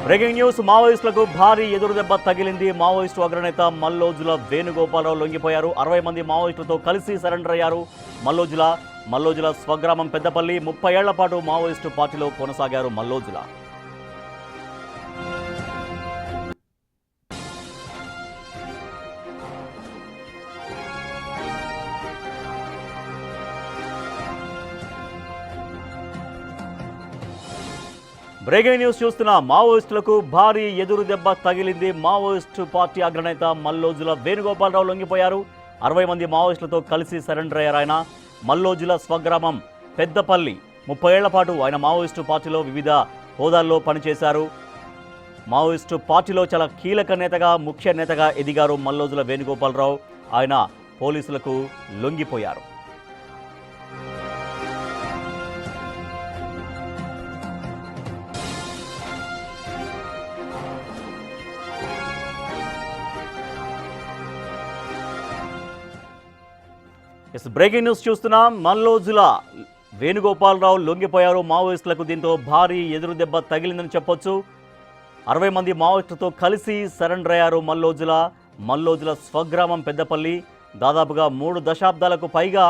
Breaking news. మావోయిస్టులకు భారీ ఎదురుదెబ్బ తగిలింది. మావోయిస్టు అగ్రనేత మల్లోజుల వేణుగోపాలరావు లొంగిపోయారు. 60 మంది మావోయిస్టులతో కలిసి సరెండర్ అయ్యారు. మల్లోజుల స్వగ్రామం పెద్దపల్లి. 30 ఏళ్ల పాటు మావోయిస్టు పార్టీలో కొనసాగారు మల్లోజుల. బ్రేకింగ్ న్యూస్ చూస్తున్న మావోయిస్టులకు భారీ ఎదురు దెబ్బ తగిలింది. మావోయిస్టు పార్టీ అగ్రనేత మల్లోజుల వేణుగోపాలరావు లొంగిపోయారు. 60 మంది మావోయిస్టులతో కలిసి సరెండర్ అయ్యారు ఆయన. మల్లోజుల స్వగ్రామం పెద్దపల్లి. 30 ఏళ్ల పాటు ఆయన మావోయిస్టు పార్టీలో వివిధ హోదాల్లో పనిచేశారు. మావోయిస్టు పార్టీలో చాలా కీలక నేతగా, ముఖ్య నేతగా ఎదిగారు మల్లోజుల వేణుగోపాలరావు. ఆయన పోలీసులకు లొంగిపోయారు. బ్రేకింగ్ న్యూస్ చూస్తున్నాం. మల్లోజుల వేణుగోపాలరావు లొంగిపోయారు మావోయిస్టులకు. దీంతో భారీ ఎదురు దెబ్బ తగిలిందని చెప్పొచ్చు. 60 మంది మావోయిస్టులతో కలిసి సరెండర్ అయ్యారు మల్లోజుల స్వగ్రామం పెద్దపల్లి. దాదాపుగా 3 దశాబ్దాలకు పైగా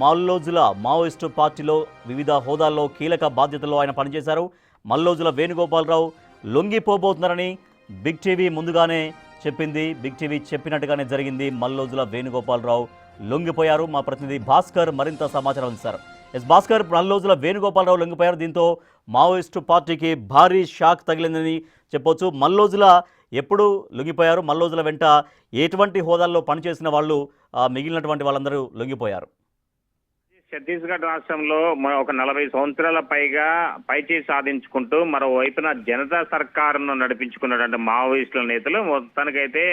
మల్లోజుల మావోయిస్టు పార్టీలో వివిధ హోదాల్లో కీలక బాధ్యతల్లో ఆయన పనిచేశారు. మల్లోజుల వేణుగోపాలరావు లొంగిపోబోతున్నారని బిగ్ టీవీ ముందుగానే చెప్పింది. బిగ్ టీవీ చెప్పినట్టుగానే జరిగింది. మల్లోజుల వేణుగోపాలరావు లొంగిపోయారు. మా ప్రతినిధి భాస్కర్ మరింత సమాచారం అందిస్తారు. భాస్కర్, మల్లోజుల వేణుగోపాలరావు లొంగిపోయారు. దీంతో మావోయిస్టు పార్టీకి భారీ షాక్ తగిలిందని చెప్పొచ్చు. మల్లోజుల ఎప్పుడు లొంగిపోయారు? మల్లోజుల వెంట ఎటువంటి హోదాల్లో పనిచేసిన వాళ్ళు, మిగిలినటువంటి వాళ్ళందరూ లొంగిపోయారు? ఛత్తీస్గఢ్ రాష్ట్రంలో ఒక 40 సంవత్సరాల పైగా పైచేయి సాధించుకుంటూ మరోవైపున జనతా సర్కారును నడిపించుకున్నటువంటి మావోయిస్టుల నేతలు మొత్తానికైతే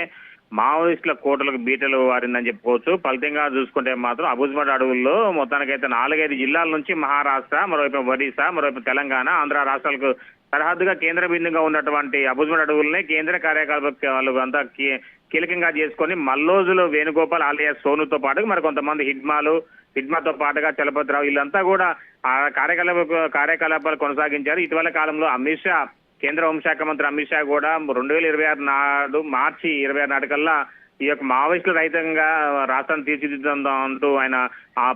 మావోయిస్టుల కోటలకు బీటలు వారిందని చెప్పుకోవచ్చు. ఫలితంగా చూసుకుంటే మాత్రం అబుజ్మడ్ అడవుల్లో మొత్తానికైతే 4-5 జిల్లాల నుంచి మహారాష్ట్ర, మరోవైపు ఒడిశా, మరోవైపు తెలంగాణ, ఆంధ్ర రాష్ట్రాలకు సరిహద్దుగా కేంద్ర బిందుగా ఉన్నటువంటి అబుజ్మడ్ అడవులనే కేంద్ర కార్యకలాపాలు అంతా కీలకంగా చేసుకొని మల్లోజులు వేణుగోపాల్ ఆలియాస్ సోనుతో పాటు మరి కొంతమంది హిడ్మాతో పాటుగా చలపతిరావు వీళ్ళంతా కూడా ఆ కార్యకలాపాలు కొనసాగించారు. ఇటీవల కాలంలో అమిత్ షా, కేంద్ర హోంశాఖ మంత్రి అమిత్ షా కూడా 2026 నాడు మార్చి 26 నాటికల్లా ఈ యొక్క మావోయిస్టుల రహితంగా రాష్ట్రాన్ని తీర్చిదిద్దంటూ ఆయన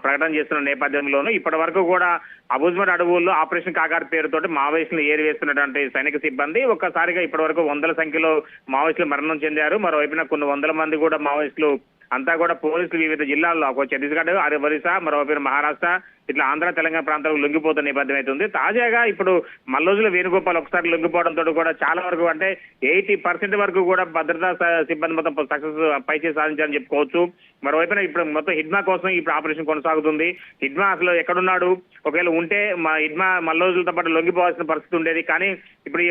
ప్రకటన చేస్తున్న నేపథ్యంలోనూ ఇప్పటి వరకు కూడా అబుజ్మడ్ అడవుల్లో ఆపరేషన్ కాకార్ పేరుతోటి మావోయిస్టులు ఏరివేస్తున్నటువంటి సైనిక సిబ్బంది ఒక్కసారిగా ఇప్పటి వరకు 100ల సంఖ్యలో మావోయిస్టులు మరణం చెందారు. మరోవైపున కొన్ని 100 మంది కూడా మావోయిస్టులు అంతా కూడా పోలీసులు వివిధ జిల్లాల్లో ఛత్తీస్గఢ్, ఒరిస్సా, మరోవైపు మహారాష్ట్ర, ఇట్లా ఆంధ్ర, తెలంగాణ ప్రాంతాలకు లొంగిపోతున్న నేపథ్యం అవుతుంది. తాజాగా ఇప్పుడు మల్లోజుల వేణుగోపాల్ ఒకసారి లొంగిపోవడంతో కూడా చాలా వరకు అంటే 80% వరకు కూడా భద్రతా సిబ్బంది మొత్తం సక్సెస్ పైచేసి సాధించాలని చెప్పుకోవచ్చు. మరోవైపున ఇప్పుడు మొత్తం హిడ్మా కోసం ఇప్పుడు ఆపరేషన్ కొనసాగుతుంది. హిడ్మా అసలు ఎక్కడున్నాడు, ఒకవేళ ఉంటే హిడ్మా మల్లోజులతో పాటు లొంగిపోవాల్సిన పరిస్థితి ఉండేది. కానీ ఇప్పుడు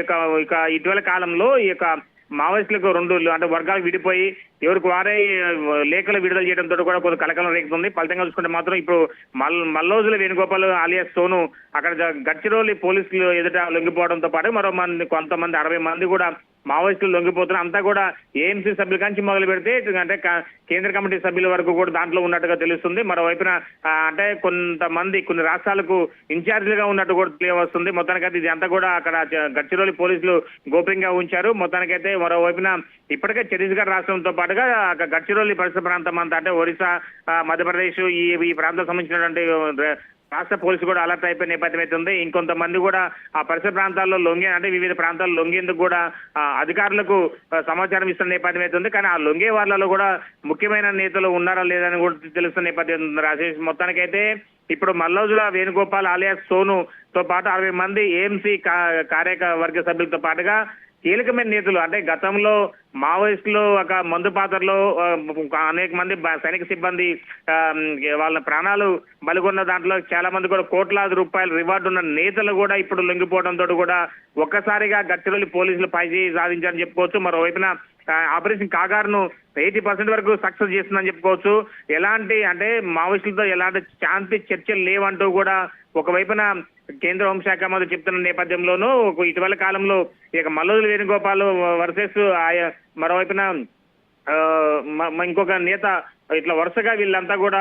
ఇటీవల కాలంలో ఈ యొక్క మావోయిస్టులకు 2 అంటే వర్గాలకు విడిపోయి ఎవరికి వారే లేఖలు విడుదల చేయడంతో కూడా కొంత కలకలం రేగుతుంది. ఫలితంగా చూసుకుంటే మాత్రం ఇప్పుడు మల్లోజుల వేణుగోపాల్ ఆలియాస్ సోను అక్కడ గడ్చిరోలి పోలీసులు ఎదుట లొంగిపోవడంతో పాటు కొంతమంది 60 మంది కూడా మావోయిస్టులు లొంగిపోతున్నారు. అంతా కూడా ఏఎంసీ సభ్యుల నుంచి మొదలు పెడితే అంటే కేంద్ర కమిటీ సభ్యుల వరకు కూడా దాంట్లో ఉన్నట్టుగా తెలుస్తుంది. మరోవైపున అంటే కొన్ని రాష్ట్రాలకు ఇన్ఛార్జీలుగా ఉన్నట్టు కూడా తెలియవస్తుంది. మొత్తానికైతే ఇది అంతా కూడా అక్కడ గడ్చిరోలి పోలీసులు గోప్యంగా ఉంచారు. మొత్తానికైతే మరోవైపున ఇప్పటికే ఛత్తీస్గఢ్ రాష్ట్రంతో పాటుగా గడ్చిరోలి పరిసర ప్రాంతం అంతా అంటే ఒరిస్సా, మధ్యప్రదేశ్ ఈ ప్రాంతం సంబంధించినటువంటి రాష్ట్ర పోలీసు కూడా అలర్ట్ అయిపోయిన నేపథ్యం అవుతుంది. ఇంకొంతమంది కూడా ఆ పరిసర ప్రాంతాల్లో అంటే వివిధ ప్రాంతాల్లో లొంగేందుకు కూడా అధికారులకు సమాచారం ఇస్తున్న నేపథ్యం అవుతుంది. కానీ ఆ లొంగే వాళ్ళలో కూడా ముఖ్యమైన నేతలు ఉన్నారా లేదని కూడా తెలుస్తున్న నేపథ్యం రాజేష్. మొత్తానికైతే ఇప్పుడు మల్లోజుల వేణుగోపాల్ ఆలియాస్ సోనుతో పాటు 60 మంది ఏఎంసీ కార్యవర్గ సభ్యులతో పాటుగా కీలకమైన నేతలు అంటే గతంలో మావోయిస్టులు ఒక మందు పాత్రలో అనేక మంది సైనిక సిబ్బంది వాళ్ళ ప్రాణాలు బలిగొన్న దాంట్లో చాలా మంది కూడా కోట్లాది రూపాయల రివార్డు ఉన్న నేతలు కూడా ఇప్పుడు లొంగిపోవడంతో కూడా ఒక్కసారిగా గడ్చిరోలి పోలీసులు పైచేయి సాధించారని చెప్పుకోవచ్చు. మరోవైపున ఆపరేషన్ కాగార్ను 80% వరకు సక్సెస్ చేస్తుందని చెప్పుకోవచ్చు. ఎలాంటి అంటే మావోయిస్టులతో ఎలాంటి శాంతి చర్చలు లేవంటూ కూడా ఒకవైపున కేంద్ర హోంశాఖ మంత్రి చెప్తున్న నేపథ్యంలోనూ ఇటీవల కాలంలో ఇక మల్లోజుల వేణుగోపాల్ వర్సెస్ మరోవైపున ఇంకొక నేత ఇట్లా వరుసగా వీళ్ళంతా కూడా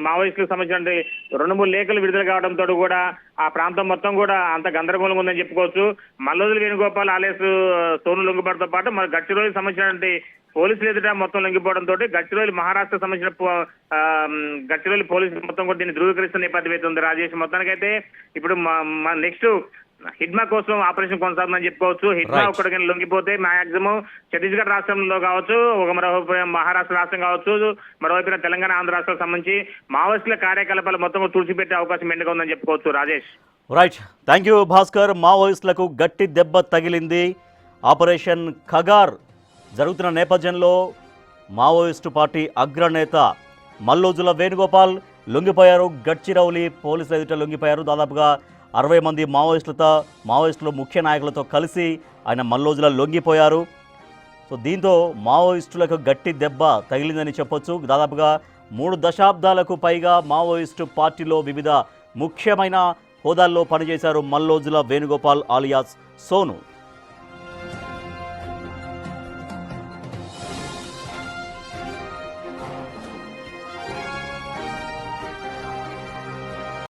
మావోయిస్టులకు సంబంధించిన 2-3 లేఖలు విడుదల కావడంతో కూడా ఆ ప్రాంతం మొత్తం కూడా అంత గందరగోళంగా ఉందని చెప్పుకోవచ్చు. మల్లోజుల వేణుగోపాల్ ఆలేసు సోను లొంగిపోవడంతో పాటు మరి గడ్చిరోలికి సంబంధించినటువంటి పోలీసులు ఎదుట మొత్తం లొంగిపోవడంతో గడ్చిరోలి మహారాష్ట్ర సంబంధించిన గడ్చిరోలి పోలీసులు మొత్తం కూడా దీన్ని ధృవీకరిస్తున్న నేపథ్యం అయితే ఉంది రాజేష్. మొత్తానికైతే ఇప్పుడు నెక్స్ట్ హిడ్మా కోసం ఆపరేషన్ కొనసాగుతుందని చెప్పుకోవచ్చు. హిడ్మా ఒక్కడికి లొంగిపోతే మాక్సిమం ఛత్తీస్గఢ్ రాష్ట్రంలో కావచ్చు, మరోవైపు మహారాష్ట్ర రాష్ట్రం కావచ్చు, మరోవైపున తెలంగాణ ఆంధ్ర రాష్ట్రాలకు సంబంధించి మావోయిస్టుల కార్యకలాపాలు మొత్తం తుడిచిపెట్టే అవకాశం మెండుగా ఉందని చెప్పుకోవచ్చు Rajesh. Right, thank you Bhaskar. మావోయిస్టులకు గట్టి దెబ్బ తగిలింది. ఆపరేషన్ ఖగార్ జరుగుతున్న నేపథ్యంలో మావోయిస్టు పార్టీ అగ్రనేత మల్లోజుల వేణుగోపాల్ లొంగిపోయారు. గడ్చిరౌలి పోలీసుల ఎదుట లొంగిపోయారు. దాదాపుగా 60 మంది మావోయిస్టులు ముఖ్య నాయకులతో కలిసి ఆయన మల్లోజుల లొంగిపోయారు. సో దీంతో మావోయిస్టులకు గట్టి దెబ్బ తగిలిందని చెప్పొచ్చు. దాదాపుగా 3 దశాబ్దాలకు పైగా మావోయిస్టు పార్టీలో వివిధ ముఖ్యమైన హోదాల్లో పనిచేశారు మల్లోజుల వేణుగోపాల్ ఆలియాస్ సోను.